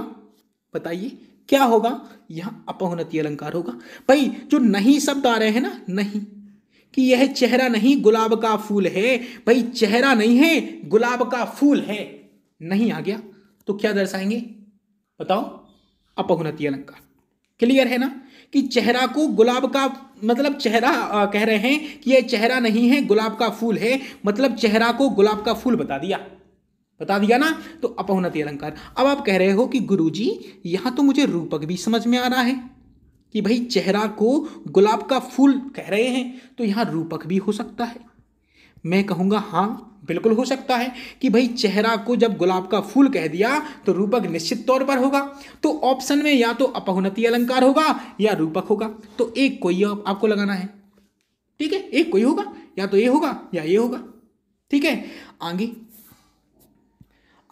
बताइए, क्या होगा, यहां अपहुनति अलंकार होगा। भाई जो नहीं शब्द आ रहे हैं ना, नहीं, कि यह चेहरा नहीं गुलाब का फूल है, भाई चेहरा नहीं है गुलाब का फूल है, नहीं आ गया तो क्या दर्शाएंगे बताओ, अपहुनति अलंकार। क्लियर है ना, कि चेहरा को गुलाब का, मतलब चेहरा कह रहे हैं कि यह चेहरा नहीं है गुलाब का फूल है, मतलब चेहरा को गुलाब का फूल बता दिया ना, तो अपहुनति अलंकार। अब आप कह रहे हो कि गुरुजी यहां तो मुझे रूपक भी समझ में आ रहा है कि भाई चेहरा को गुलाब का फूल कह रहे हैं, तो यहां रूपक भी हो सकता है। मैं कहूंगा हाँ बिल्कुल हो सकता है कि भाई चेहरा को जब गुलाब का फूल कह दिया तो रूपक निश्चित तौर पर होगा। तो ऑप्शन में या तो अपहुनति अलंकार होगा या रूपक होगा, तो एक कोई आपको लगाना है। ठीक है, एक कोई होगा, या तो ये होगा या ये होगा। ठीक है।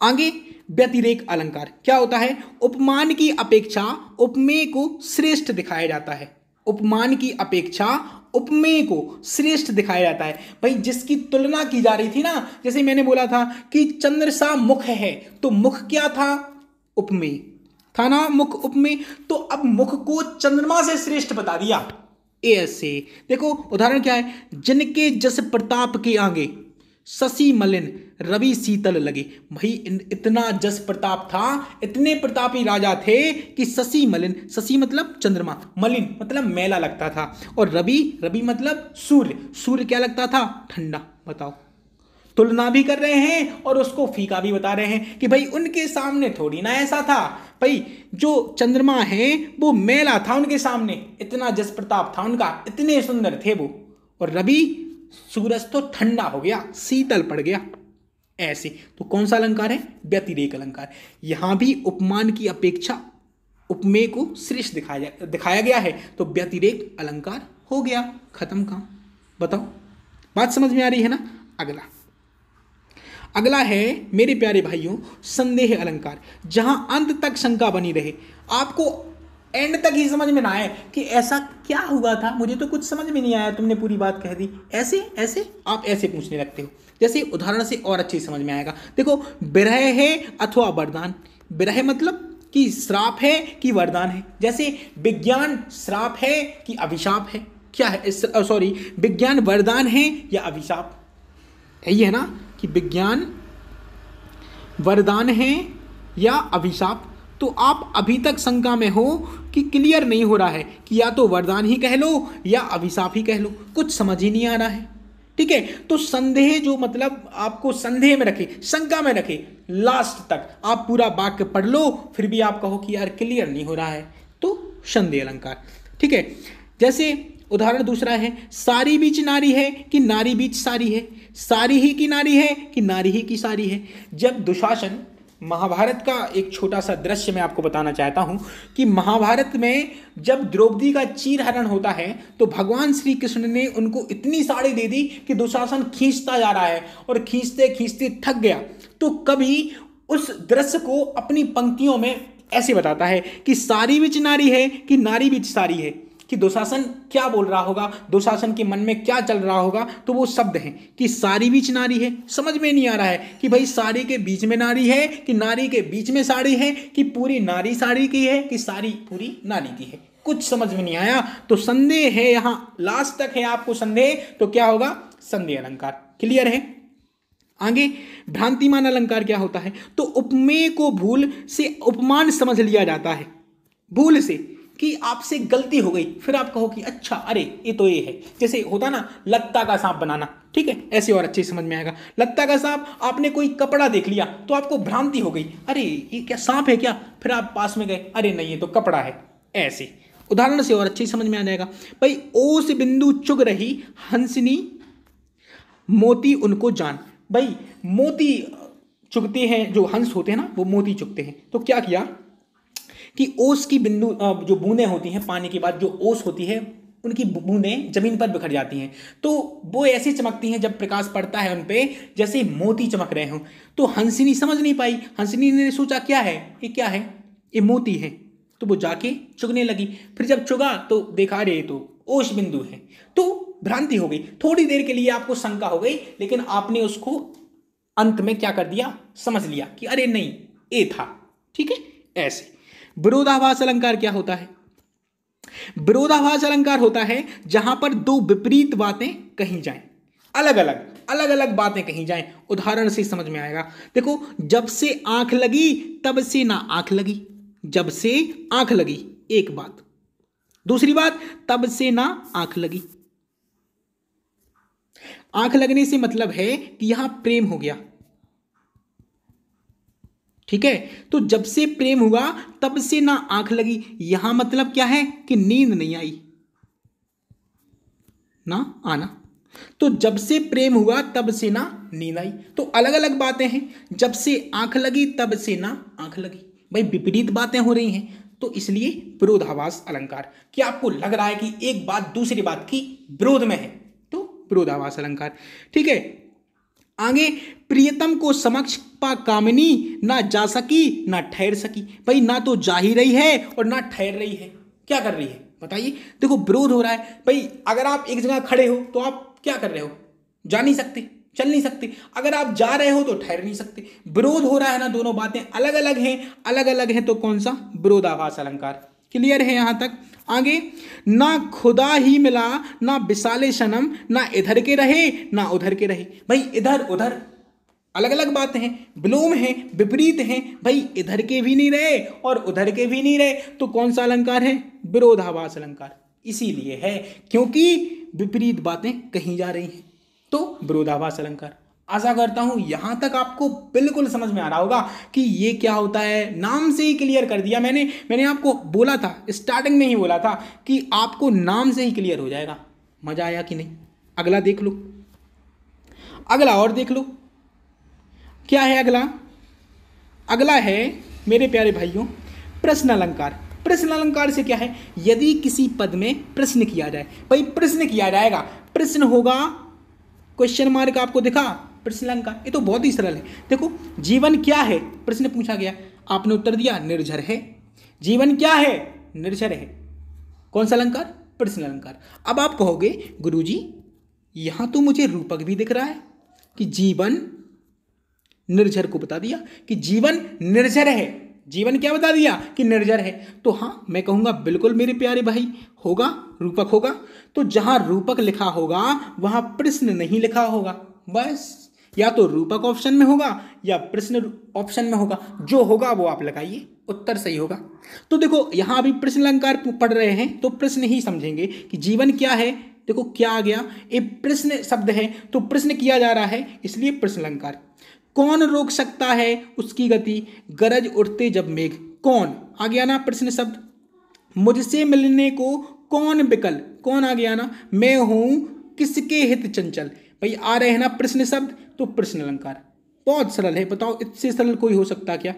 आगे व्यतिरेक अलंकार क्या होता है, उपमान की अपेक्षा उपमेय को श्रेष्ठ दिखाया जाता है। उपमान की अपेक्षा उपमेय को श्रेष्ठ दिखाया जाता है। भाई जिसकी तुलना की जा रही थी ना, जैसे मैंने बोला था कि चंद्र सा मुख है, तो मुख क्या था, उपमेय था ना, मुख उपमेय। तो अब मुख को चंद्रमा से श्रेष्ठ बता दिया। ऐसे देखो उदाहरण क्या है, जिनके जस प्रताप के आगे शशि मलिन रवि शीतल लगे। भाई इतना जस प्रताप था, इतने प्रतापी राजा थे कि शशि मलिन, शशि मतलब चंद्रमा, मलिन मतलब मैला लगता था, और रवि मतलब सूर्य क्या लगता था, ठंडा। बताओ, तुलना भी कर रहे हैं और उसको फीका भी बता रहे हैं कि भाई उनके सामने थोड़ी ना ऐसा था। भाई जो चंद्रमा है वो मैला था उनके सामने, इतना जस प्रताप था उनका, इतने सुंदर थे वो, और रवि सूरज तो ठंडा हो गया, शीतल पड़ गया। ऐसे तो कौन सा अलंकार है, व्यतिरेक अलंकार। यहां भी उपमान की अपेक्षा उपमेय को श्रेष्ठ दिखाया गया है, तो व्यतिरेक अलंकार हो गया, खत्म काम। बताओ बात समझ में आ रही है ना। अगला अगला है मेरे प्यारे भाइयों संदेह अलंकार, जहां अंत तक शंका बनी रहे, आपको एंड तक ही समझ में ना आए कि ऐसा क्या हुआ था, मुझे तो कुछ समझ में नहीं आया, तुमने पूरी बात कह दी, ऐसे ऐसे आप ऐसे पूछने लगते हो। जैसे उदाहरण से और अच्छे समझ में आएगा, देखो विरह है अथवा वरदान। विरह मतलब कि श्राप है कि वरदान है। जैसे विज्ञान श्राप है कि अभिशाप है, क्या है, सॉरी, विज्ञान वरदान है या अभिशाप, यही है ना कि विज्ञान वरदान है या अभिशाप। तो आप अभी तक शंका में हो कि क्लियर नहीं हो रहा है कि या तो वरदान ही कह लो या अभिशाप ही कह लो, कुछ समझ ही नहीं आ रहा है। ठीक है, तो संदेह जो मतलब आपको संदेह में रखे, शंका में रखे, लास्ट तक आप पूरा वाक्य पढ़ लो फिर भी आप कहो कि यार क्लियर नहीं हो रहा है, तो संदेह अलंकार। ठीक है, जैसे उदाहरण दूसरा है, सारी बीच नारी है कि नारी बीच सारी है, सारी ही की नारी है कि नारी ही की सारी है। जब दुशासन, महाभारत का एक छोटा सा दृश्य मैं आपको बताना चाहता हूं कि महाभारत में जब द्रौपदी का चीरहरण होता है तो भगवान श्री कृष्ण ने उनको इतनी साड़ी दे दी कि दुशासन खींचता जा रहा है और खींचते खींचते थक गया। तो कभी उस दृश्य को अपनी पंक्तियों में ऐसे बताता है कि सारी बीच नारी है कि नारी बीच सारी है, कि दुशासन क्या बोल रहा होगा, दुशासन के मन में क्या चल रहा होगा। तो वो शब्द हैं कि सारी बीच नारी है, समझ में नहीं आ रहा है कि भाई साड़ी के बीच में नारी है कि नारी के बीच में साड़ी है, कि पूरी नारी साड़ी की है कि सारी पूरी नारी की है, कुछ समझ में नहीं आया। तो संदेह है, यहां लास्ट तक है आपको संदेह, तो क्या होगा, संदेह अलंकार। क्लियर है। आगे भ्रांतिमान अलंकार क्या होता है, तो उपमेय को भूल से उपमान समझ लिया जाता है, भूल से कि आपसे गलती हो गई, फिर आप कहो कि अच्छा अरे ये तो ये है। जैसे होता ना लत्ता का सांप बनाना, ठीक है, ऐसे और अच्छे समझ में आएगा। लत्ता का सांप, आपने कोई कपड़ा देख लिया तो आपको भ्रांति हो गई, अरे ये क्या सांप है क्या, फिर आप पास में गए, अरे नहीं ये तो कपड़ा है, ऐसे उदाहरण से और अच्छे समझ में आ जाएगा। भाई ओस बिंदु चुग रही हंसनी मोती उनको जान। भाई मोती चुगते हैं, जो हंस होते हैं ना वो मोती चुगते हैं। तो क्या किया कि ओस की बिंदु जो बूंदें होती हैं पानी के बाद, जो ओस होती है उनकी बूंदें जमीन पर बिखर जाती हैं, तो वो ऐसी चमकती हैं जब प्रकाश पड़ता है उन पे जैसे मोती चमक रहे हों। तो हंसिनी समझ नहीं पाई, हंसिनी ने सोचा क्या है ये, क्या है ये, मोती है। तो वो जाके चुगने लगी, फिर जब चुगा तो देखा रे तो ओस बिंदु है, तो भ्रांति हो गई। थोड़ी देर के लिए आपको शंका हो गई, लेकिन आपने उसको अंत में क्या कर दिया, समझ लिया कि अरे नहीं ये था। ठीक है, ऐसे। विरोधाभास अलंकार क्या होता है, विरोधाभास अलंकार होता है जहां पर दो विपरीत बातें कही जाएं, अलग अलग बातें कही जाएं। उदाहरण से समझ में आएगा, देखो जब से आंख लगी तब से ना आंख लगी, जब से आंख लगी एक बात, दूसरी बात तब से ना आंख लगी। आंख लगने से मतलब है कि यहां प्रेम हो गया, ठीक है। तो जब से प्रेम हुआ तब से ना आंख लगी, यहां मतलब क्या है कि नींद नहीं आई, ना आना। तो जब से प्रेम हुआ तब से ना नींद आई, तो अलग अलग बातें हैं। जब से आंख लगी तब से ना आंख लगी, भाई विपरीत बातें हो रही हैं, तो इसलिए विरोधाभास अलंकार। क्या आपको लग रहा है कि एक बात दूसरी बात की विरोध में है, तो विरोधाभास अलंकार। ठीक है, आगे प्रियतम को समक्ष पा कामिनी ना जा सकी ना ठहर सकी। भाई ना तो जा ही रही है और ना ठहर रही है, क्या कर रही है बताइए। देखो विरोध हो रहा है। भाई अगर आप एक जगह खड़े हो तो आप क्या कर रहे हो, जा नहीं सकते, चल नहीं सकते। अगर आप जा रहे हो तो ठहर नहीं सकते। विरोध हो रहा है ना, दोनों बातें अलग अलग हैं, तो कौन सा, विरोधाभास अलंकार। क्लियर है यहां तक। आगे ना खुदा ही मिला ना विशाले सनम, ना इधर के रहे ना उधर के रहे। भाई इधर उधर अलग अलग बातें हैं, विलोम हैं, विपरीत हैं। भाई इधर के भी नहीं रहे और उधर के भी नहीं रहे, तो कौन सा अलंकार है, विरोधाभास अलंकार। इसीलिए है क्योंकि विपरीत बातें कही जा रही हैं, तो विरोधाभास अलंकार। आशा करता हूं यहां तक आपको बिल्कुल समझ में आ रहा होगा कि ये क्या होता है। नाम से ही क्लियर कर दिया मैंने आपको बोला था, स्टार्टिंग में ही बोला था कि आपको नाम से ही क्लियर हो जाएगा। मजा आया कि नहीं। अगला देख लो, अगला और देख लो क्या है अगला। अगला है मेरे प्यारे भाइयों प्रश्न अलंकार। प्रश्न अलंकार से क्या है, यदि किसी पद में प्रश्न किया जाए, भाई प्रश्न किया जाएगा, प्रश्न होगा, क्वेश्चन मार्क आपको दिखा, प्रश्न अलंकार। ये तो बहुत ही सरल है। देखो, जीवन क्या है प्रश्न पूछा गया, आपने उत्तर दिया निर्झर है। जीवन क्या है? निर्झर है। कौन सा अलंकार? प्रश्न अलंकार। अब आप कहोगे गुरुजी यहां तो मुझे रूपक भी दिख रहा है कि जीवन निर्झर को बता दिया कि जीवन निर्झर है। जीवन क्या बता दिया? कि निर्झर है। तो हाँ, मैं कहूंगा बिल्कुल मेरे प्यारे भाई, होगा, रूपक होगा। तो जहां रूपक लिखा होगा वहां प्रश्न नहीं लिखा होगा। बस या तो रूपक ऑप्शन में होगा या प्रश्न ऑप्शन में होगा, जो होगा वो आप लगाइए, उत्तर सही होगा। तो देखो यहां अभी प्रश्न अलंकार पढ़ रहे हैं तो प्रश्न ही समझेंगे कि जीवन क्या है। देखो क्या आ गया, ये प्रश्न शब्द है तो प्रश्न किया जा रहा है, इसलिए प्रश्न अलंकार। कौन रोक सकता है उसकी गति, गरज उठते जब मेघ। कौन आ गया ना प्रश्न शब्द। मुझसे मिलने को कौन विकल, कौन आ गया ना। मैं हूं किसके हित चंचल, भाई आ रहे हैं ना प्रश्न शब्द, तो प्रश्न अलंकार। बहुत सरल है, बताओ इससे सरल कोई हो सकता क्या।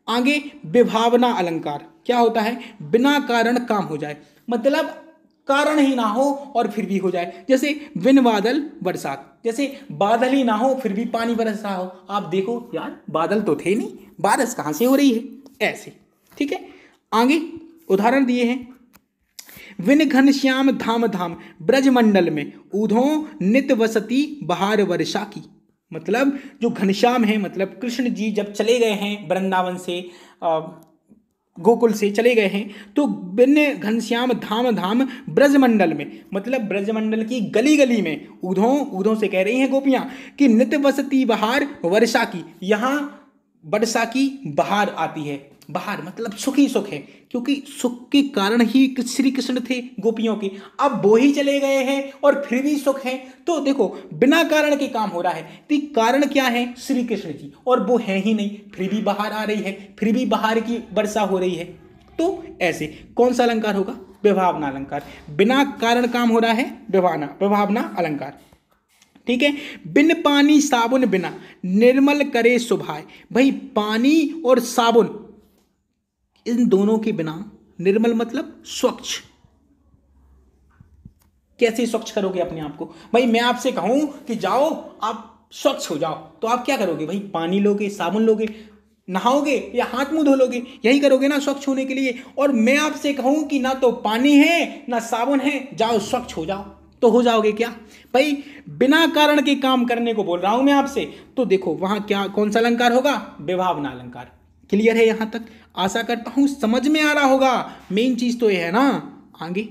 आगे विभावना अलंकार क्या होता है? बिना कारण काम हो जाए, मतलब कारण ही ना हो और फिर भी हो जाए। जैसे बिन बादल बरसात, जैसे बादल ही ना हो फिर भी पानी बरस रहा हो। आप देखो यार बादल तो थे नहीं, बारिश कहां से हो रही है, ऐसे। ठीक है, आगे उदाहरण दिए हैं। विन घनश्याम धाम धाम ब्रजमंडल में ऊधो नित वसती बहार वर्षा की। मतलब जो घनश्याम है, मतलब कृष्ण जी जब चले गए हैं वृंदावन से, गोकुल से चले गए हैं, तो बिन घनश्याम धाम धाम ब्रजमंडल में, मतलब ब्रजमंडल की गली गली में, ऊधों ऊधों से कह रही हैं गोपियां कि नित वसती बहार वर्षा की, यहाँ वर्षा की बहार आती है। बहार मतलब सुख ही सुख है, क्योंकि सुख के कारण ही श्री कृष्ण थे गोपियों के। अब वो ही चले गए हैं और फिर भी सुख है। तो देखो बिना कारण के काम हो रहा है, तो कारण क्या है? श्री कृष्ण जी, और वो है ही नहीं, फिर भी बहार आ रही है, फिर भी बहार की वर्षा हो रही है। तो ऐसे कौन सा अलंकार होगा? विभावना अलंकार। बिना कारण काम हो रहा है, विभावना अलंकार। ठीक है, बिन पानी साबुन बिना निर्मल करे सुभाए। भाई पानी और साबुन इन दोनों के बिना, निर्मल मतलब स्वच्छ, कैसे स्वच्छ करोगे अपने आप को? भाई मैं आपसे कहूं कि जाओ आप स्वच्छ हो जाओ, तो आप क्या करोगे? भाई पानी लोगे, साबुन लोगे, नहाओगे या हाथ मुंह धो लोगे, यही करोगे ना स्वच्छ होने के लिए। और मैं आपसे कहूं कि ना तो पानी है ना साबुन है, जाओ स्वच्छ हो जाओ, तो हो जाओगे क्या? भाई बिना कारण के काम करने को बोल रहा हूं मैं आपसे। तो देखो वहां क्या, कौन सा अलंकार होगा? विभावना अलंकार। क्लियर है यहां तक? आशा करता हूं समझ में आ रहा होगा। मेन चीज तो यह है ना। आगे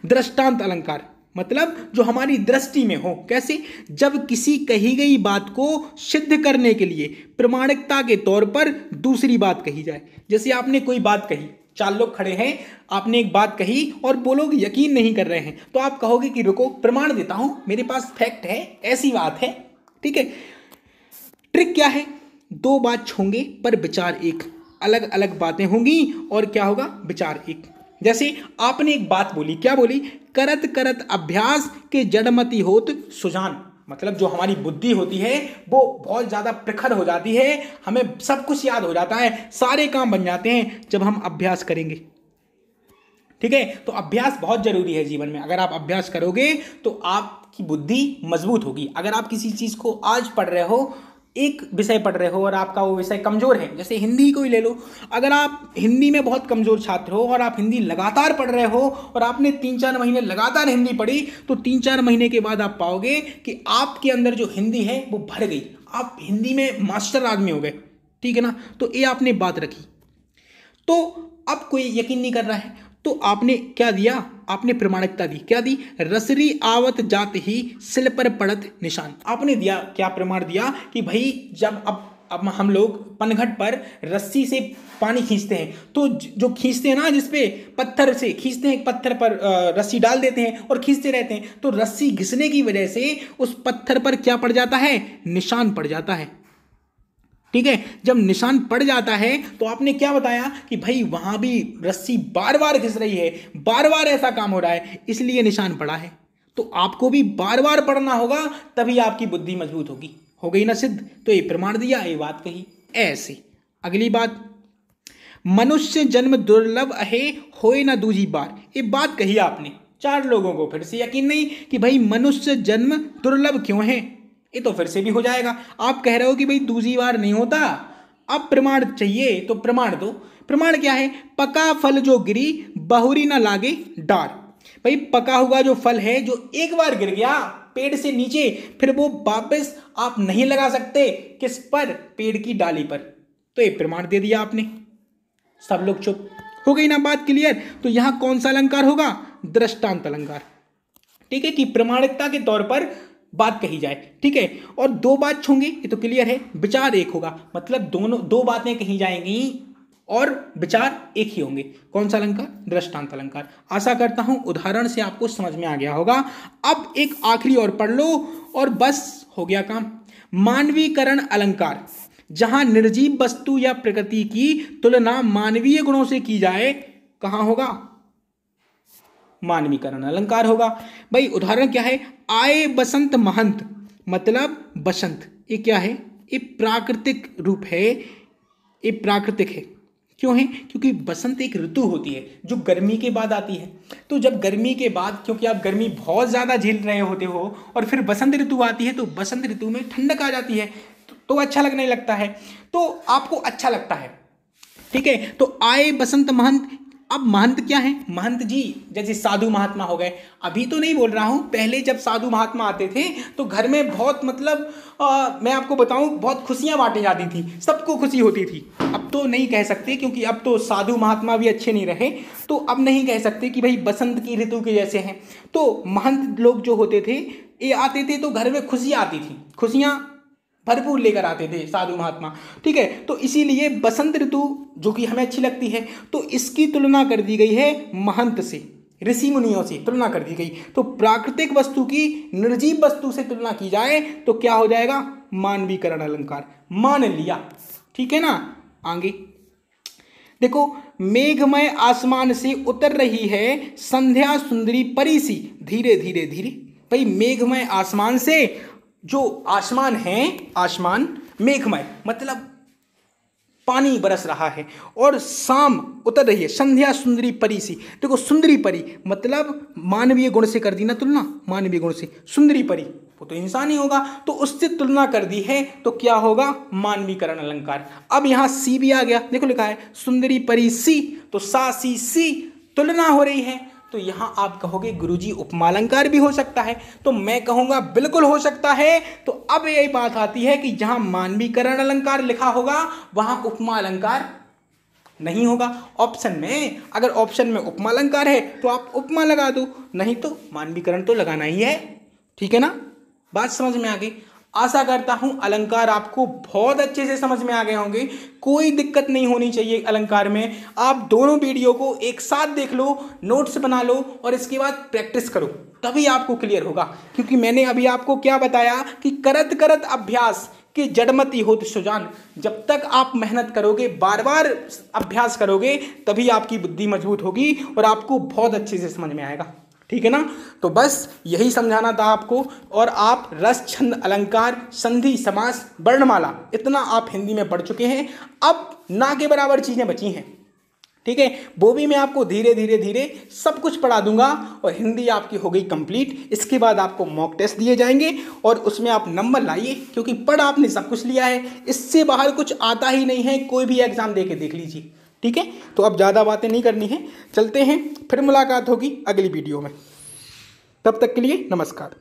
दृष्टांत अलंकार, मतलब जो हमारी दृष्टि में हो। कैसे? जब किसी कही गई बात को सिद्ध करने के लिए प्रमाणिकता के तौर पर दूसरी बात कही जाए। जैसे आपने कोई बात कही, 4 लोग खड़े हैं, आपने एक बात कही और वो लोग यकीन नहीं कर रहे हैं, तो आप कहोगे कि रुको प्रमाण देता हूं, मेरे पास फैक्ट है, ऐसी बात है। ठीक है, ट्रिक क्या है? 2 बात होंगे पर विचार एक, अलग अलग बातें होंगी और क्या होगा? विचार एक। जैसे आपने एक बात बोली, क्या बोली? करत करत अभ्यास के जड़मति होत सुजान। मतलब जो हमारी बुद्धि होती है वो बहुत ज़्यादा प्रखर हो जाती है, हमें सब कुछ याद हो जाता है, सारे काम बन जाते हैं जब हम अभ्यास करेंगे। ठीक है, तो अभ्यास बहुत जरूरी है जीवन में। अगर आप अभ्यास करोगे तो आपकी बुद्धि मजबूत होगी। अगर आप किसी चीज़ को आज पढ़ रहे हो, एक विषय पढ़ रहे हो और आपका वो विषय कमजोर है, जैसे हिंदी को ही ले लो, अगर आप हिंदी में बहुत कमजोर छात्र हो और आप हिंदी लगातार पढ़ रहे हो और आपने 3-4 महीने लगातार हिंदी पढ़ी, तो 3-4 महीने के बाद आप पाओगे कि आपके अंदर जो हिंदी है वो भर गई, आप हिंदी में मास्टर आदमी हो गए। ठीक है ना? तो ये आपने बात रखी, तो अब कोई यकीन नहीं कर रहा है, तो आपने क्या दिया? आपने प्रमाणिकता दी। क्या दी? रसरी आवत जात ही सिल पर पड़त निशान। आपने दिया, क्या प्रमाण दिया कि भाई जब अब हम लोग पनघट पर रस्सी से पानी खींचते हैं, तो जो खींचते हैं ना, जिसपे पत्थर से खींचते हैं, पत्थर पर रस्सी डाल देते हैं और खींचते रहते हैं, तो रस्सी घिसने की वजह से उस पत्थर पर क्या पड़ जाता है? निशान पड़ जाता है। ठीक है, जब निशान पड़ जाता है तो आपने क्या बताया कि भाई वहां भी रस्सी बार बार घिस रही है, बार बार ऐसा काम हो रहा है, इसलिए निशान पड़ा है। तो आपको भी बार बार पढ़ना होगा, तभी आपकी बुद्धि मजबूत होगी। हो गई ना सिद्ध? तो ये प्रमाण दिया, ये बात कही। ऐसे अगली बात, मनुष्य जन्म दुर्लभ है होए ना दूजी बार। ये बात कही आपने, 4 लोगों को फिर से यकीन नहीं कि भाई मनुष्य जन्म दुर्लभ क्यों है। ये तो फिर से भी हो जाएगा। आप कह रहे हो कि भाई दूसरी बार नहीं होता, अब प्रमाण चाहिए, तो प्रमाण दो। प्रमाण क्या है? पका फल जो गिरी बहुरी ना लागे डार। भाई पका हुआ जो फल है जो एक बार गिर गया पेड़ से नीचे, फिर वो वापस आप नहीं लगा सकते। किस पर? पेड़ की डाली पर। तो ये प्रमाण दे दिया आपने। सब लोग चुप हो गई ना, बात क्लियर? तो यहां कौन सा अलंकार होगा? दृष्टांत अलंकार। ठीक है, कि प्रमाणिकता के तौर पर बात कही जाए। ठीक है, और दो बात होंगे, ये तो क्लियर है। विचार एक होगा, मतलब दोनों दो बातें कही जाएंगी और विचार एक ही होंगे। कौन सा अलंकार? दृष्टांत अलंकार। आशा करता हूं उदाहरण से आपको समझ में आ गया होगा। अब एक आखिरी और पढ़ लो और बस हो गया काम। मानवीकरण अलंकार, जहां निर्जीव वस्तु या प्रकृति की तुलना मानवीय गुणों से की जाए, कहां होगा? मानवीकरण अलंकार होगा। भाई उदाहरण क्या है? आए बसंत महंत, मतलब बसंत ये क्या है? ये प्राकृतिक रूप है, ये प्राकृतिक है। क्यों है? क्योंकि बसंत एक ऋतु होती है जो गर्मी के बाद आती है। तो जब गर्मी के बाद, क्योंकि आप गर्मी बहुत ज़्यादा झेल रहे होते हो और फिर बसंत ऋतु आती है, तो बसंत ऋतु में ठंडक आ जाती है, तो अच्छा लगने लगता है, तो आपको अच्छा लगता है। ठीक है, तो आए बसंत महंत। अब महंत क्या है? महंत जी जैसे साधु महात्मा हो गए। अभी तो नहीं बोल रहा हूं, पहले जब साधु महात्मा आते थे तो घर में बहुत मतलब मैं आपको बताऊं बहुत खुशियां बांटी जाती थी, सबको खुशी होती थी। अब तो नहीं कह सकते, क्योंकि अब तो साधु महात्मा भी अच्छे नहीं रहे, तो अब नहीं कह सकते कि भाई बसंत की ऋतु के जैसे हैं। तो महंत लोग जो होते थे ये आते थे तो घर में खुशियाँ आती थी, खुशियाँ भरपूर लेकर आते थे साधु महात्मा। ठीक है, तो इसीलिए बसंत ऋतु जो कि हमें अच्छी लगती है, तो इसकी तुलना कर दी गई है महंत से, ऋषि मुनियों से तुलना कर दी गई। तो प्राकृतिक वस्तु की निर्जीव वस्तु से तुलना की जाए तो क्या हो जाएगा? मानवीकरण अलंकार। मान लिया, ठीक है ना। आगे देखो, मेघमय आसमान से उतर रही है संध्या सुंदरी परी सी धीरे धीरे धीरे। भाई मेघमय आसमान से, जो आसमान है, आसमान मेघमय मतलब पानी बरस रहा है, और शाम उतर रही है संध्या सुंदरी परी सी। देखो सुंदरी परी मतलब मानवीय गुण से कर दी ना तुलना, मानवीय गुण से। सुंदरी परी वो तो इंसान ही होगा, तो उससे तुलना कर दी है, तो क्या होगा? मानवीकरण अलंकार। अब यहां सी भी आ गया, देखो लिखा है सुंदरी परी सी, तो सा सी तुलना हो रही है। तो यहां आप कहोगे गुरुजी उपमा अलंकार भी हो सकता है, तो मैं कहूंगा बिल्कुल हो सकता है। तो अब यही बात आती है कि जहां मानवीकरण अलंकार लिखा होगा वहां उपमा अलंकार नहीं होगा। ऑप्शन में, अगर ऑप्शन में उपमा अलंकार है तो आप उपमा लगा दो, नहीं तो मानवीकरण तो लगाना ही है। ठीक है ना, बात समझ में आ गई। आशा करता हूं अलंकार आपको बहुत अच्छे से समझ में आ गए होंगे, कोई दिक्कत नहीं होनी चाहिए अलंकार में। आप दोनों वीडियो को एक साथ देख लो, नोट्स बना लो और इसके बाद प्रैक्टिस करो, तभी आपको क्लियर होगा। क्योंकि मैंने अभी आपको क्या बताया कि करत करत अभ्यास कि जड़मति होत सुजान। जब तक आप मेहनत करोगे, बार बार अभ्यास करोगे, तभी आपकी बुद्धि मजबूत होगी और आपको बहुत अच्छे से समझ में आएगा। ठीक है ना, तो बस यही समझाना था आपको। और आप रस, छंद, अलंकार, संधि, समास, वर्णमाला इतना आप हिंदी में पढ़ चुके हैं, अब ना के बराबर चीज़ें बची हैं। ठीक है, वो भी मैं आपको धीरे धीरे सब कुछ पढ़ा दूंगा और हिंदी आपकी हो गई कंप्लीट। इसके बाद आपको मॉक टेस्ट दिए जाएंगे और उसमें आप नंबर लाइए, क्योंकि पढ़ आपने सब कुछ लिया है, इससे बाहर कुछ आता ही नहीं है। कोई भी एग्जाम दे के देख लीजिए। ठीक है, तो अब ज़्यादा बातें नहीं करनी है, चलते हैं, फिर मुलाकात होगी अगली वीडियो में। तब तक के लिए नमस्कार।